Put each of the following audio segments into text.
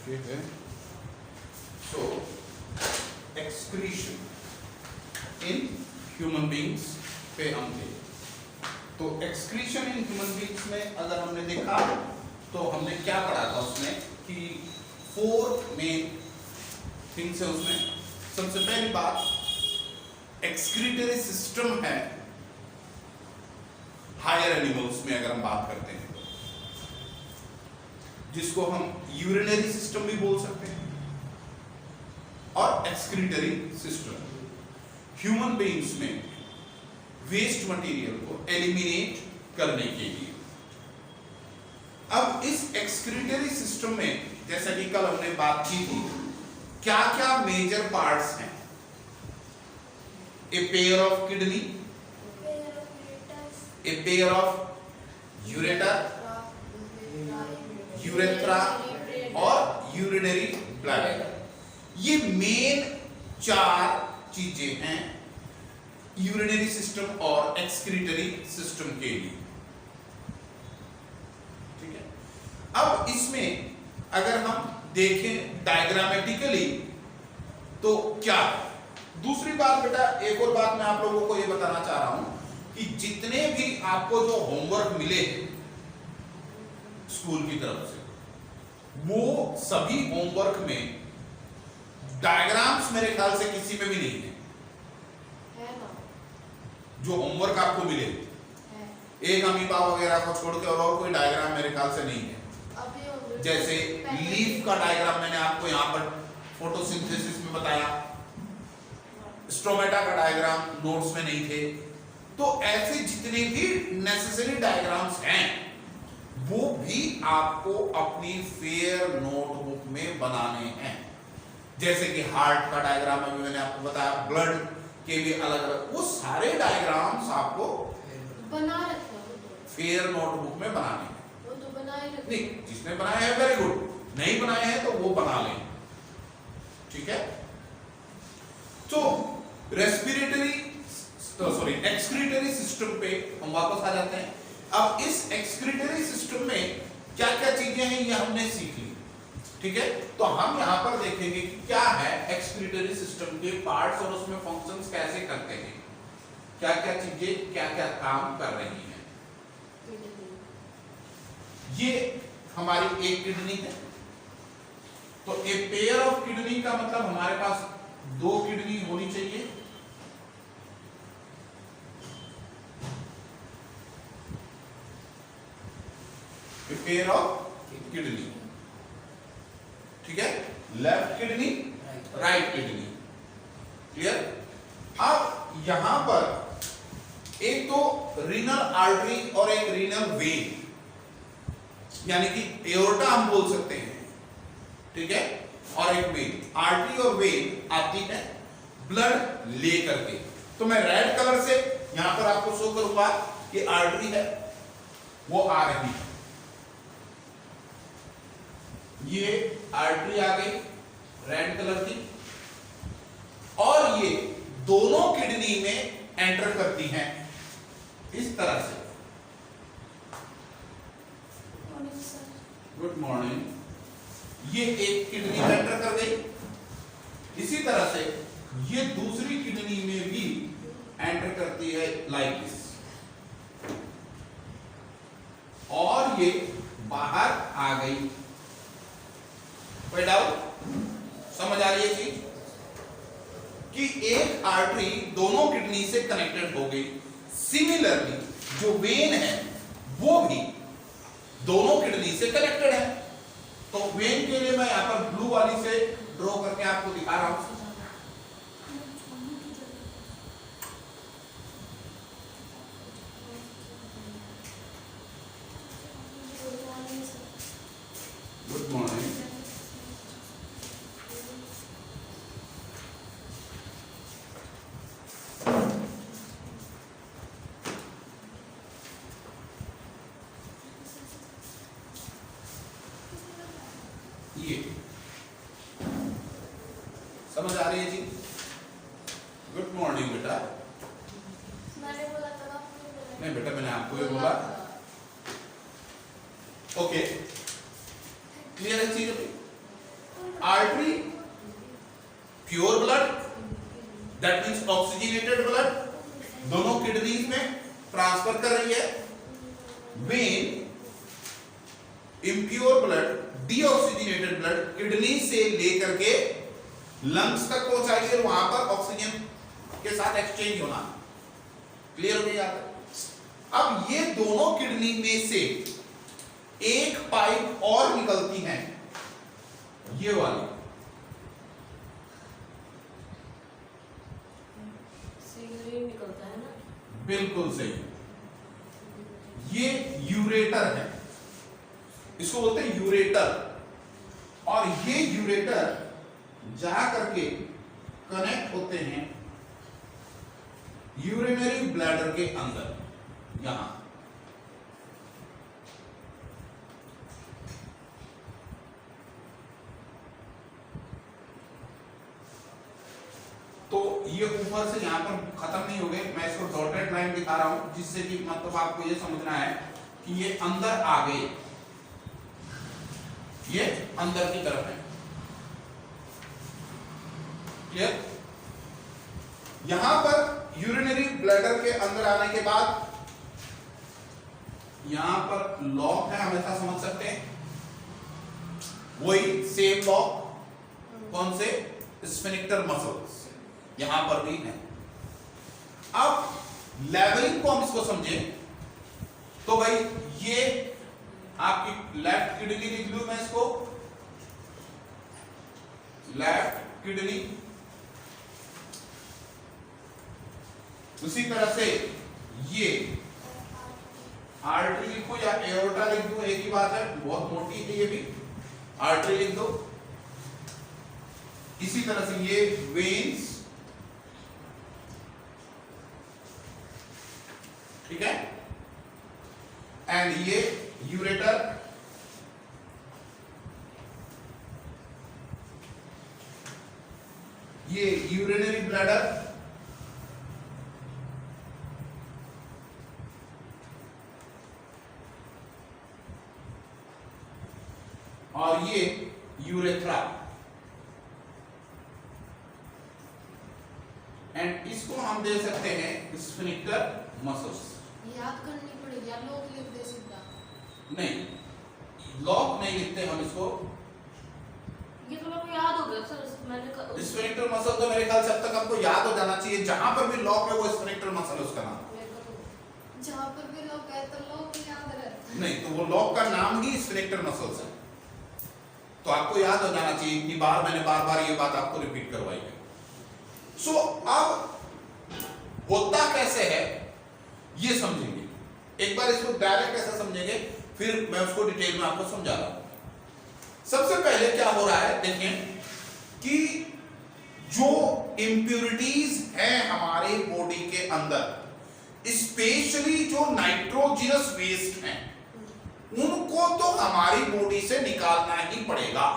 ठीक है। सो excretion in human beings पे हम थे। तो एक्सक्रीशन इन ह्यूमन बींग्स में अगर हमने देखा तो हमने क्या पढ़ा था उसमें कि 4 मेन थिंग्स है उसमें। सबसे पहली बात एक्सक्रीटरी सिस्टम है हायर एनिमल्स में अगर हम बात करते हैं तो, जिसको हम यूरिनरी सिस्टम भी बोल सकते हैं और एक्सक्रीटरी सिस्टम। ह्यूमन बीइंग्स में वेस्ट मटेरियल को एलिमिनेट करने के लिए। अब इस एक्सक्रीटरी सिस्टम में जैसा कि कल हमने बात की थी, क्या क्या मेजर पार्ट्स हैं? A pair of kidney, a pair of ureter, urethra और यूरिनरी ब्लैडर। ये मेन 4 चीजें हैं यूरिनरी सिस्टम और एक्सक्रीटरी सिस्टम के लिए। ठीक है। अब इसमें अगर हम देखें डायग्रामेटिकली तो क्या है? दूसरी बात बेटा, एक और बात मैं आप लोगों को ये बताना चाह रहा हूं कि जितने भी आपको जो होमवर्क मिले स्कूल की तरफ से, वो सभी होमवर्क में डायग्राम्स मेरे ख्याल से किसी में भी नहीं है। जो होमवर्क आपको मिले एक अमीबा वगैरह को छोड़ के और कोई डायग्राम मेरे ख्याल से नहीं है। जैसे लीफ का डायग्राम मैंने आपको यहाँ पर फोटोसिंथेसिस में बताया, स्ट्रोमेटा का डायग्राम नोट्स में नहीं थे। तो ऐसे जितने भी नेसेसरी डायग्राम्स हैं वो भी आपको अपनी फेयर नोटबुक में बनाने हैं। जैसे कि हार्ट का डायग्राम अभी मैंने आपको बताया, ब्लड के भी अलग अलग, वो सारे डायग्राम्स आपको बना रखा फेयर नोटबुक में बनाने हैं। वो तो बनाए रखा। नहीं, जिसने बनाए हैं वेरी गुड, नहीं बनाए हैं तो वो बना लें। ठीक है। तो रेस्पिरेटरी सॉरी एक्सक्रीटरी सिस्टम पे हम वापस आ जाते हैं। अब इस एक्सक्रीटरी सिस्टम में क्या क्या चीजें हैं ये हमने सीख ली। ठीक है। तो हम यहां पर देखेंगे कि क्या है एक्सक्रीटरी सिस्टम के पार्ट्स और उसमें फंक्शंस कैसे करते हैं, क्या क्या चीजें क्या क्या काम कर रही हैं। ये हमारी एक किडनी है। तो ए पेयर ऑफ किडनी का मतलब हमारे पास 2 किडनी होनी चाहिए। ए पेयर ऑफ किडनी, ठीक है। Left kidney, right kidney, clear. अब यहां पर एक तो रीनल आर्टरी और एक रीनल वेन, यानी कि एओर्टा हम बोल सकते हैं, ठीक है, और एक वेन। आर्टरी और वेन आती है ब्लड ले करके। तो मैं रेड कलर से यहां पर आपको शो करूंगा कि आर्टरी है वो आ रही है, ये आर्टरी आ गई रेड कलर की, और ये दोनों किडनी में एंटर करती हैं इस तरह से। Good morning. ये एक किडनी में एंटर कर गई। इसी तरह से ये दूसरी किडनी में भी एंटर करती है लाइक दिस, और ये बाहर आ गई। कोई डाउट? समझ आ रही है चीज कि एक आर्टरी दोनों किडनी से कनेक्टेड हो गई। सिमिलरली जो वेन है वो भी दोनों किडनी से कनेक्टेड है। तो वेन के लिए मैं यहां पर ब्लू वाली से ड्रॉ करके आपको दिखा रहा हूं। Good morning. ये समझ आ रही है जी? गुड मॉर्निंग बेटा। मैंने बोला था नहीं बेटा, मैंने आपको ये बोला। ओके, क्लियर है चीज? Artery pure blood, that means oxygenated blood, दोनों किडनीज में ट्रांसफर कर रही है। When impure blood, deoxygenated blood kidney से लेकर के लंग्स तक पहुंचाई और वहां पर ऑक्सीजन के साथ एक्सचेंज होना। क्लियर हो गया? अब ये दोनों किडनी में से एक पाइप और निकलती है, ये वाली, यूरिन निकलता है ना? बिल्कुल सही। ये यूरेटर है, इसको बोलते हैं यूरेटर। और ये यूरेटर जा करके कनेक्ट होते हैं यूरिनरी ब्लैडर के अंदर, यहां। तो ये ऊपर से यहां पर खत्म नहीं हो गए, मैं इसको डॉटेड लाइन दिखा रहा हूं, जिससे कि मतलब आपको ये समझना है कि ये अंदर आ गए, ये अंदर की तरफ है। क्लियर? यहां पर यूरिनरी ब्लैडर के अंदर आने के बाद यहां पर लॉक है, हमेशा समझ सकते हैं, वही सेम लॉक, कौन से? स्फिंक्टर मसल्स यहां पर भी है। अब लेवलिंग को हम इसको समझें तो भाई ये आपकी लेफ्ट किडनी लिख लूं मैं इसको, लेफ्ट किडनी। उसी तरह से ये आर्टरी लिखो या एओर्टा लिख दो, एक ही बात है, बहुत मोटी है ये भी, आर्टरी लिख दो। इसी तरह से ये वेन्स, ठीक है, एंड ये यूरेटर, ये यूरिनरी ब्लैडर, और ये यूरेथ्रा। एंड इसको हम दे सकते हैं स्फिंक्टर मसल्स। याद करनी पड़ेगी या लोग लिख दे सीधा? नहीं, लॉक नहीं लिखते हम इसको। ये तो मेरे को याद हो गया सर, मैंने स्फिंक्टर मसल तो मेरे ख्याल से अब तक आपको याद हो जाना चाहिए, जहां पर भी लॉक है वो स्फिंक्टर मसल है उसका नाम। जहां पर भी लोग गए तो लोग याद रहते नहीं, तो वो लॉक का नाम ही स्फिंक्टर मसल्स है, तो आपको याद हो जाना चाहिए। इतनी बार मैंने बार बार ये बात आपको रिपीट करवाई है। सो अब होता कैसे है ये समझेंगे, एक बार इसको डायरेक्ट कैसे समझेंगे, फिर मैं उसको डिटेल में आपको समझा रहा हूं। सबसे पहले क्या हो रहा है देखें कि जो इंप्यूरिटीज हैं हमारे बॉडी के अंदर, स्पेशली जो नाइट्रोजनस वेस्ट हैं, उनको तो हमारी बॉडी से निकालना ही पड़ेगा।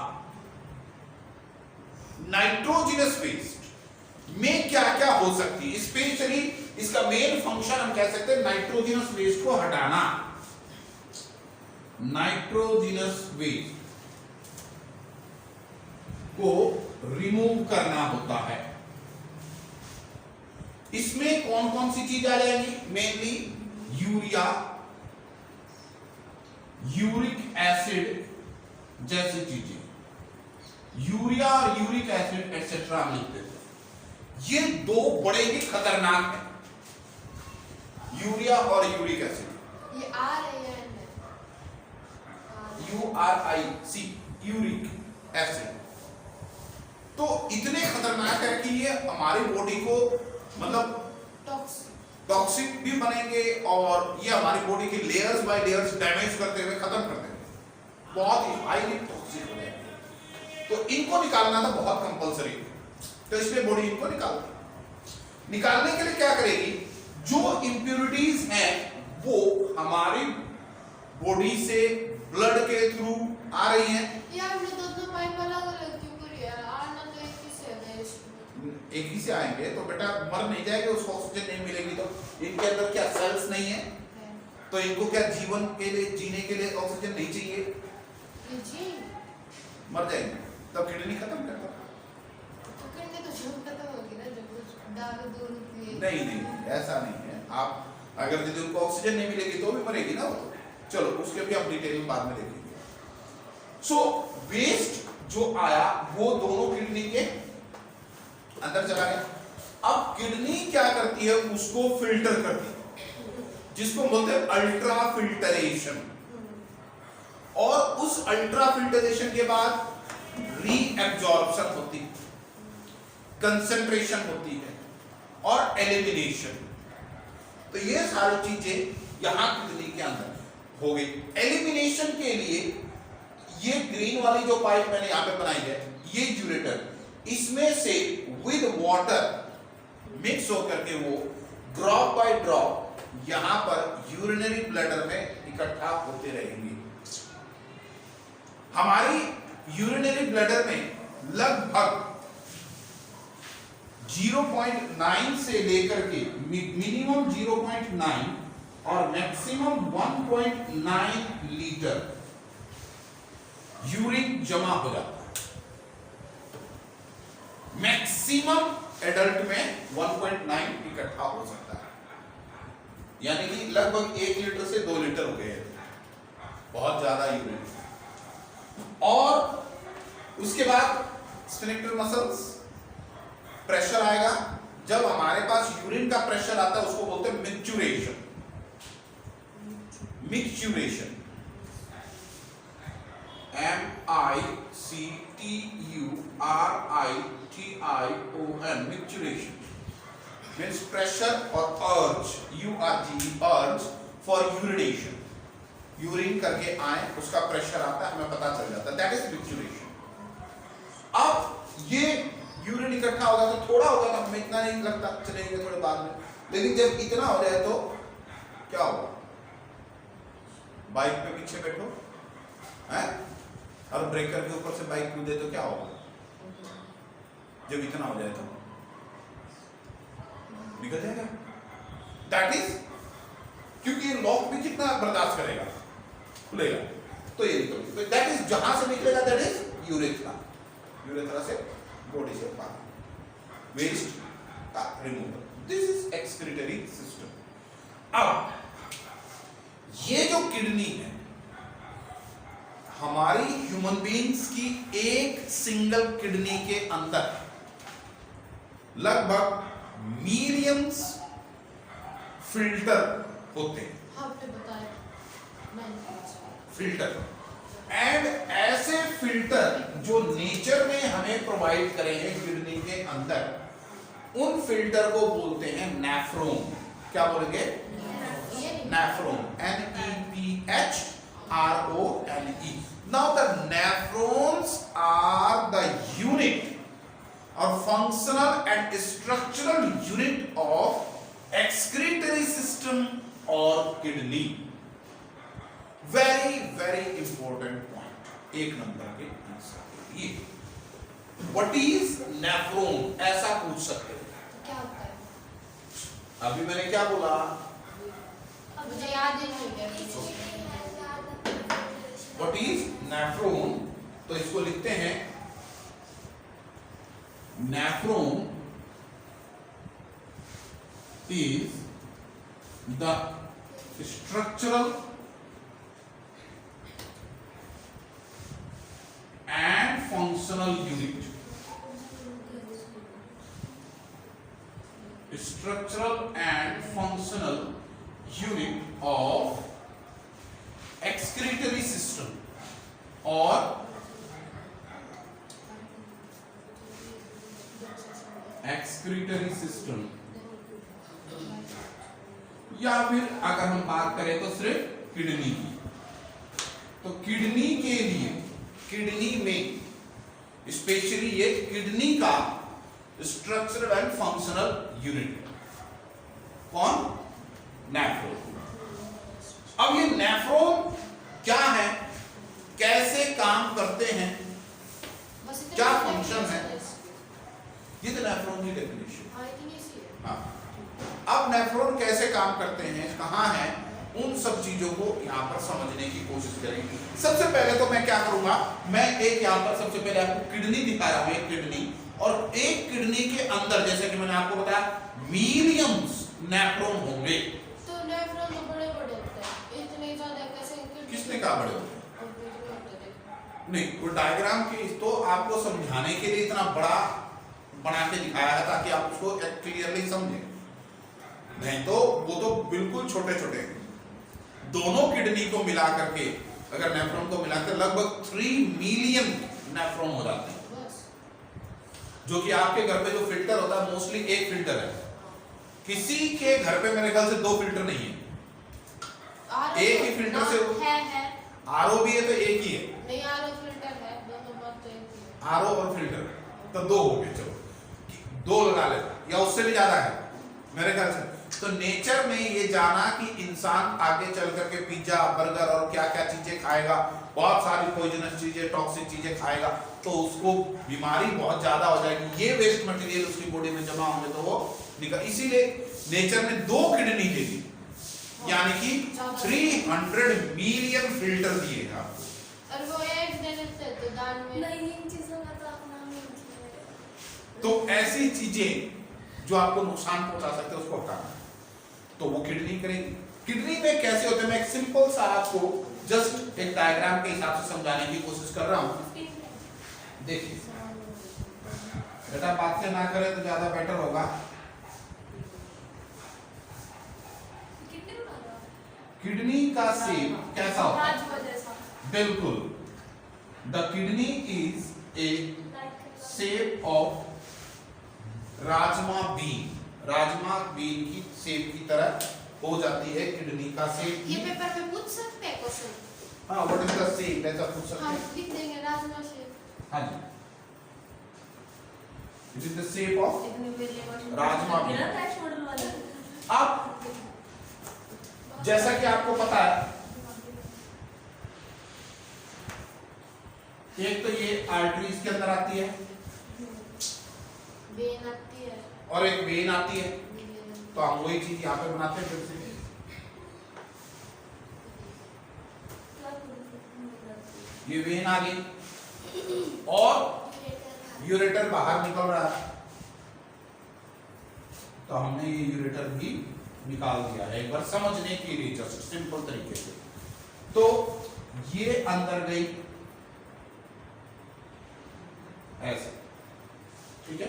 नाइट्रोजनस वेस्ट में क्या क्या हो सकती है, स्पेशली इसका मेन फंक्शन हम कह सकते हैं नाइट्रोजनस वेस्ट को हटाना। नाइट्रोजनस वेस्ट को रिमूव करना होता है। इसमें कौन कौन सी चीज आ जाएंगी? मेनली यूरिया, यूरिक एसिड जैसी चीजें, यूरिया और यूरिक एसिड एक्सेट्रा हम लिखते थे। ये दो बड़े ही खतरनाक हैं, यूरिया और यूरिक एसिड। ये आर है या एन है? URIC, uric acid. तो इतने खतरनाक है कि ये हमारी बॉडी को मतलब टॉक्सिक भी बनेंगे और ये हमारी बॉडी की लेयर्स बाय लेयर्स डैमेज करते हुए खत्म कर देंगे, बहुत ही हाईली टॉक्सिक हो जाएंगे। तो इनको निकालना तो बहुत कंपलसरी है, तो इसलिए बॉडी इनको निकालने के लिए क्या करेगी, जो इंप्यूरिटीज हैं वो हमारी बॉडी से ब्लड के थ्रू आ रही हैं। यार मैं दोनों पाइप अलग अलग क्यों कर यार, आना तो एक ही से है इसमें। एक ही से आएंगे तो बेटा मर नहीं जाएंगे, उसको ऑक्सीजन नहीं मिलेगी तो इनके अंदर क्या सेल्स नहीं है, तो इनको क्या जीवन के लिए, जीने के लिए ऑक्सीजन नहीं चाहिए, ये जी मर जाएंगे। तब किडनी खत्म कर दो। तो किडनी तो शुरू खत्म होगी ना जब कुछ दाग दूर निकले। नहीं, ऐसा नहीं है। आप अगर यदि उनको ऑक्सीजन नहीं मिलेगी तो भी मरेगी ना वो। चलो उसके भी आप डिटेल में बाद में देखेंगे। सो वेस्ट जो आया वो दोनों किडनी के अंदर चला गया। अब किडनी क्या करती है, उसको फिल्टर करती है, जिसको बोलते हैं अल्ट्रा फिल्टरेशन। और उस अल्ट्रा फिल्टरेशन के बाद रीएब्जॉर्प्शन होती है, कंसंट्रेशन होती है और एलिमिनेशन। तो ये सारी चीजें यहां किडनी के अंदर हो गई। एलिमिनेशन के लिए ये ग्रीन वाली जो पाइप मैंने यहां पे बनाई है, ये यूरेटर, इसमें से विद वाटर मिक्स होकर के वो ड्रॉप बाय ड्रॉप यहां पर यूरिनरी ब्लैडर में इकट्ठा होते रहेंगे। हमारी यूरिनरी ब्लैडर में लगभग 0.9 से लेकर के मिनिमम 0.9 और मैक्सिमम 1.9 लीटर यूरिन जमा हो जाता है। मैक्सिमम एडल्ट में 1.9 इकट्ठा हो सकता है, यानी कि लगभग 1 लीटर से 2 लीटर हो गए, बहुत ज्यादा यूरिन। और उसके बाद स्फिंक्टर मसल्स, प्रेशर आएगा। जब हमारे पास यूरिन का प्रेशर आता है उसको बोलते हैं micturition. Micturition, MICTURITION, micturition means pressure और अर्ज, URGE, urge for urination. Urine करके आए, उसका प्रेशर आता है, हमें पता चल जाता है, दैट इज मिक्चुरेशन। अब ये यूरिन इकट्ठा होगा तो थोड़ा होगा तो हमें इतना नहीं लगता, चलेंगे थोड़े बाद में। लेकिन जब इतना हो जाए तो क्या होगा? बाइक पे पीछे बैठो हैं और ब्रेकर के ऊपर से बाइक कूदे तो क्या होगा? जब इतना हो जाए तो निकल जाएगा। दैट इज, क्योंकि लॉक भी कितना बर्दाश्त करेगा, खुलेगा तो ये निकलेगा। तो दैट इज, जहां से निकलेगा दैट इज यूरेथ्रा। यूरेथ्रा से बॉडी से बाहर वेस्ट का removal. This is excretory system. अब ये जो किडनी है हमारी ह्यूमन बीइंग्स की, एक सिंगल किडनी के अंदर लगभग मिलियंस फिल्टर होते हैं। आपने बताया फिल्टर, एंड ऐसे फिल्टर जो नेचर ने हमें प्रोवाइड करे हैं किडनी के अंदर, उन फिल्टर को बोलते हैं नेफ्रॉन। क्या बोलेंगे? Nephron, NEPHRONE। Now the nephrons are the unit or functional and structural unit of excretory system or kidney. Very very important point, एक नंबर के आंसर के लिए। What is nephron? ऐसा पूछ सकते हैं। क्या होता है? अभी मैंने क्या बोला? मुझे याद ही नहीं है। What is nephron? तो इसको लिखते हैं, nephron is the structural and functional unit. Structural and functional unit of excretory system or excretory system, या फिर अगर हम बात करें तो सिर्फ किडनी की। तो किडनी के लिए, किडनी में स्पेशली ये किडनी का स्ट्रक्चरल एंड फंक्शनल यूनिट कौन? नेफ्रॉन। अब ये नेफ्रॉन क्या है, कैसे काम करते हैं, क्या फंक्शन है, ये तो नेफ्रॉन की डेफिनेशन। हाँ, अब नेफ्रॉन कैसे काम करते हैं, कहाँ है, उन सब चीजों को यहाँ पर समझने की कोशिश करेंगे। सबसे पहले तो मैं क्या करूंगा, मैं एक यहाँ पर सबसे पहले आपको किडनी दिखा रहा हूँ, एक किडनी, और एक किडनी के अंदर जैसे कि मैंने आपको बताया मिलियंस नेफ्रॉन होंगे। तो नेफ्रॉन तो बड़े बड़े होते हैं, इतने ज्यादा कैसे? किसने कहा बड़े होते हैं? नहीं, वो डायग्राम के तो आपको समझाने के लिए इतना बड़ा बना के दिखाया है ताकि आप उसको क्लियरली समझें, नहीं तो वो तो बिल्कुल छोटे छोटे हैं। दोनों किडनी को मिला करके अगर नेफ्रॉन को मिलाकर लगभग 3 मिलियन नेफ्रॉन हो जाते हैं, जो कि आपके घर पे जो फिल्टर होता है मोस्टली एक फिल्टर है, किसी के घर पे मेरे ख्याल से 2 फिल्टर नहीं है, एक ही फिल्टर से है आरओ भी है तो एक ही है, नहीं आरओ फिल्टर है, दोनों बात तो एक ही है। आरओ और फिल्टर तो 2 हो गए, चलो 2 लगा लेते या उससे भी ज्यादा है मेरे ख्याल से। तो नेचर में ये जाना कि इंसान आगे चल करके पिज्जा बर्गर और क्या क्या चीजें खाएगा, बहुत सारी पॉइजनस चीजें टॉक्सिक चीजें खाएगा, तो उसको बीमारी बहुत ज्यादा हो जाएगी, ये वेस्ट मटेरियल उसकी बॉडी में जमा होंगे तो वो निकल, इसीलिए नेचर ने 2 किडनी दे दी, यानी कि 300 मिलियन फिल्टर दिए हैं आपको। और वो एक दे देते तो दान में नहीं, इन चीजों का तो अपना नहीं। तो ऐसी चीजें जो आपको नुकसान पहुंचा सकते हैं उसको हटाना, तो वो किडनी करेगी। किडनी में कैसे होते हैं, मैं एक सिंपल सा आपको जस्ट एक डायग्राम के हिसाब से समझाने की कोशिश कर रहा हूं। देखिए बेटा, बात से ना करें तो ज्यादा बेटर होगा। किडनी का शेप कैसा होता है? बिल्कुल, the kidney is a shape of rajma bean, rajma bean की शेप की तरह हो जाती है किडनी का शेप। ये पेपर में पूछ सकते हैं क्वेश्चन? हाँ, व्हाट इज द शेप, ऐसा पूछ सकते हाँ हैं। लिख देंगे राजमा शेप। हाँ जी, it is the shape of rajma bean. अब जैसा कि आपको पता है, एक तो ये आर्टरी इसके अंदर आती है, वेन आती है, और एक वेन आती है, तो हम वही चीज यहाँ पे बनाते हैं फिर से। ये वेन आ गई और यूरेटर बाहर निकल रहा है, तो हमने ये यूरेटर भी निकाल दिया है एक बार समझने के लिए, जस्ट सिंपल तरीके से। तो ये अंदर गई ऐसे, ठीक है।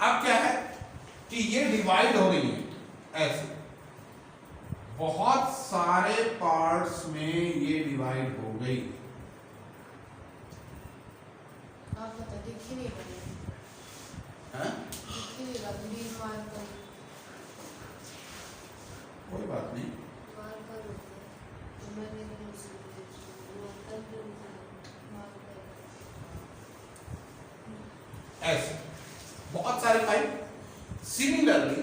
अब क्या है कि ये डिवाइड हो गई है ऐसे, बहुत सारे पार्ट्स में ये डिवाइड हो गई। आप बता, दिख ही नहीं रहा हैं? दिख ही नहीं रहा, ग्रीन मार्कर कोई बात नहीं, मार्कर होते हैं, तो मैंने वो कलर मार्कर ऐसे बहुत सारे पाइप। सिमिलरली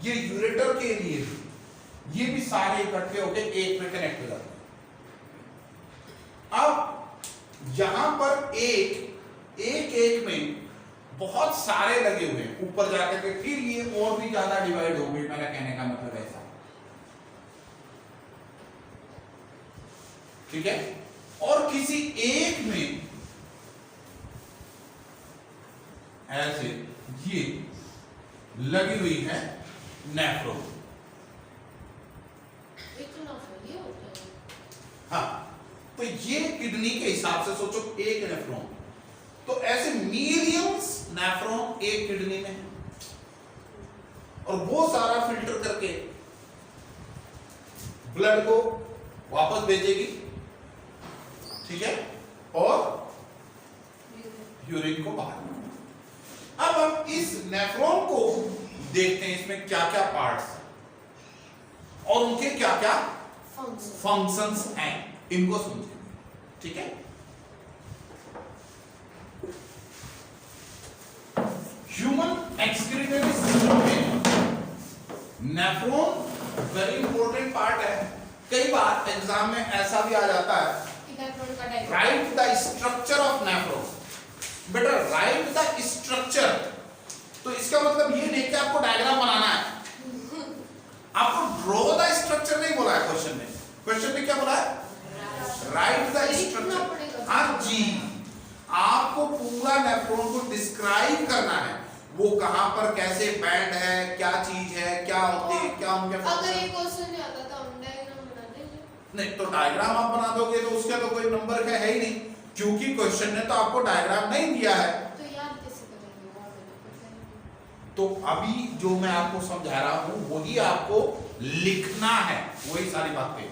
ये यूरेटर के लिए भी, ये भी सारे इकट्ठे होकर एक में कनेक्ट हो जाते हैं। अब यहां पर एक में बहुत सारे लगे हुए हैं ऊपर जाकर के, फिर ये और भी ज्यादा डिवाइड हो गई, मेरा कहने का मतलब ऐसा, ठीक है। और किसी एक में ऐसे ये लगी हुई है नेफ्रॉन। इतना फैलिए होता है। हाँ, तो ये किडनी के हिसाब से सोचो एक नेफ्रॉन, तो ऐसे मिलियंस नेफ्रॉन एक किडनी में है, और वो सारा फिल्टर करके ब्लड को वापस भेजेगी, ठीक है, और यूरिन को बाहर। अब हम इस नेफ्रॉन को देखते हैं, इसमें क्या क्या पार्ट्स हैं और उनके क्या क्या फंक्शंस हैं, इनको समझेंगे, ठीक है। ह्यूमन एक्सक्रीटरी सिस्टम में नेफ्रॉन वेरी इंपॉर्टेंट पार्ट है। कई बार एग्जाम में ऐसा भी आ जाता है, right the structure of nephron. बेटा राइट द स्ट्रक्चर, तो इसका मतलब ये नहीं कि आपको डायग्राम बनाना है, आपको ड्रॉ द स्ट्रक्चर नहीं बोला है क्वेश्चन में। क्वेश्चन में क्या बोला है? Right the structure. हाँ जी, आपको पूरा नेफ्रॉन को डिस्क्राइब करना है, वो कहां पर कैसे बैंड है, क्या चीज है, क्या होते हैं, क्या उनके अगर ये क्वेश्चन नहीं आता तो हम डायग्राम बना देंगे। नहीं तो डायग्राम आप बना दोगे तो उसका तो कोई नंबर है ही नहीं, क्योंकि क्वेश्चन ने तो आपको डायग्राम नहीं दिया है। तो याद कैसे करेंगे वो हमें पता ही नहीं। तो अभी जो मैं आपको समझा रहा हूं वही आपको लिखना है, वही सारी बातें।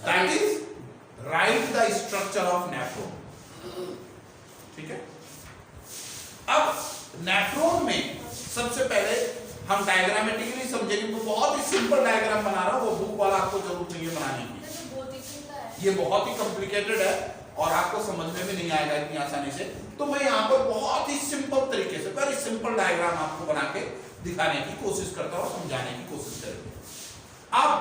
That is right the structure of nephron. ठीक है, अब नेफ्रॉन में सबसे पहले हम डायग्रामेटिकली समझेंगे। तो बहुत ही सिंपल डायग्राम बना रहा हूं, वो बुक वाला आपको जरूरत नहीं है बनाने की। ये बहुत ही कॉम्प्लिकेटेड है और आपको समझने में नहीं आएगा इतनी आसानी से। तो मैं यहाँ पर बहुत ही सिंपल तरीके से, वेरी सिंपल डायग्राम आपको बना के दिखाने की कोशिश करता हूँ, समझाने की कोशिश करेंगे। अब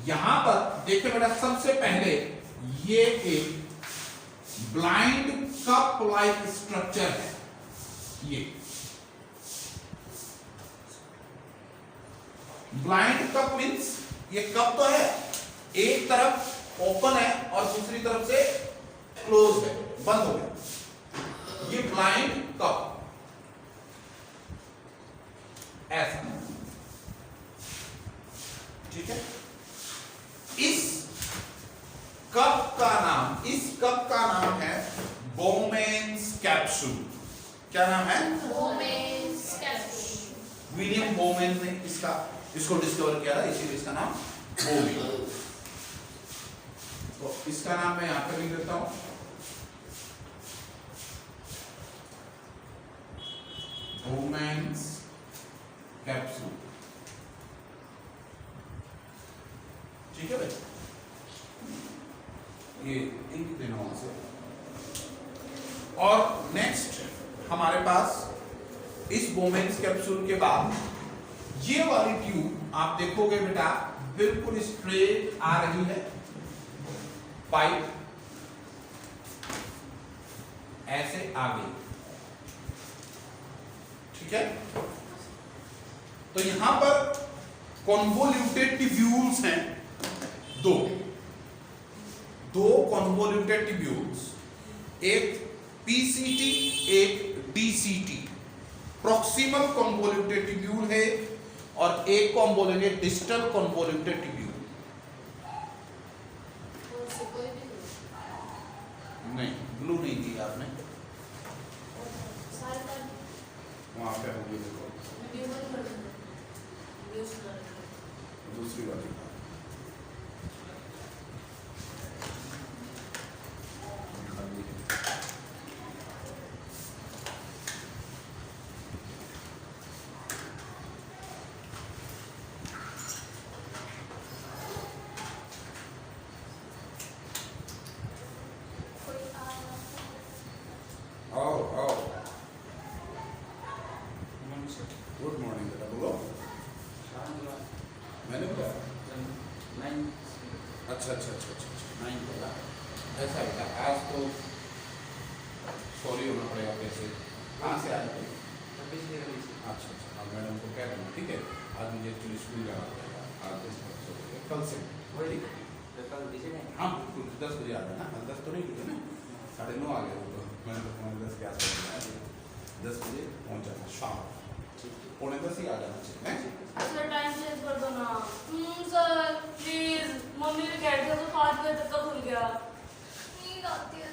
यहां पर देखिए बेटा, सबसे पहले ये एक ब्लाइंड कप लाइक स्ट्रक्चर है। ये ब्लाइंड कप मीन्स ये कप तो है, एक तरफ ओपन है और दूसरी तरफ से क्लोज है, बंद हो गया। ये ब्लाइंड कप ऐसा, ठीक है। इस कप का नाम है बोमेन्स कैप्सूल। क्या नाम है? Bowman's capsule. विलियम बोमेन ने इसको डिस्कवर किया था, इसीलिए इसका नाम बोमेन। तो इसका नाम मैं यहां पर लिख देता हूं, बोमेन्स कैप्सूल। ठीक है भाई, ये इंक देना वहां से। और नेक्स्ट हमारे पास इस बोमेन्स कैप्सूल के बाद ये वाली ट्यूब आप देखोगे बेटा बिल्कुल स्ट्रेट आ रही है, पाइप ऐसे आ गई। ठीक है, तो यहां पर कॉन्वोल्यूटेड ट्यूब्यूल्स हैं, दो कॉन्वोल्यूटेड ट्यूब्यूल्स, एक पीसीटी एक डीसीटी। प्रॉक्सिमल कॉन्वोल्यूटेड ट्यूब्यूल है और एक कॉन्वोल्यूटेड डिस्टल कॉन्वोल्यूटेड ट्यूब्यूल। नहीं, ब्लू नहीं दी आपने, वहां पे होगी, देखो दूसरी वाली। गुड मॉर्निंग बेटा, बोलो। मैंने बोला अच्छा 9 बोला, ऐसा बेटा। आज तो सॉरी होना पड़ेगा, कैसे कहाँ से आए थे? अच्छा, हाँ मैडम को कह देना, ठीक है। आज मुझे एक्चुअली स्कूल जाना पड़ेगा, आज कल से, ठीक है। हाँ बिल्कुल 10 बजे आ जाना। 10 तो नहीं किए ना, 9:30 आ गए, तो मैंने तो 10 के आसपास 10 बजे पहुँच जाना, शाम 9:45 ही आ जाना चाहिए। सर टाइम चेंज कर दो ना। सर प्लीज, मम्मी भी कह रही थी तो 5 बजे तक का खुल गया। नींद आती है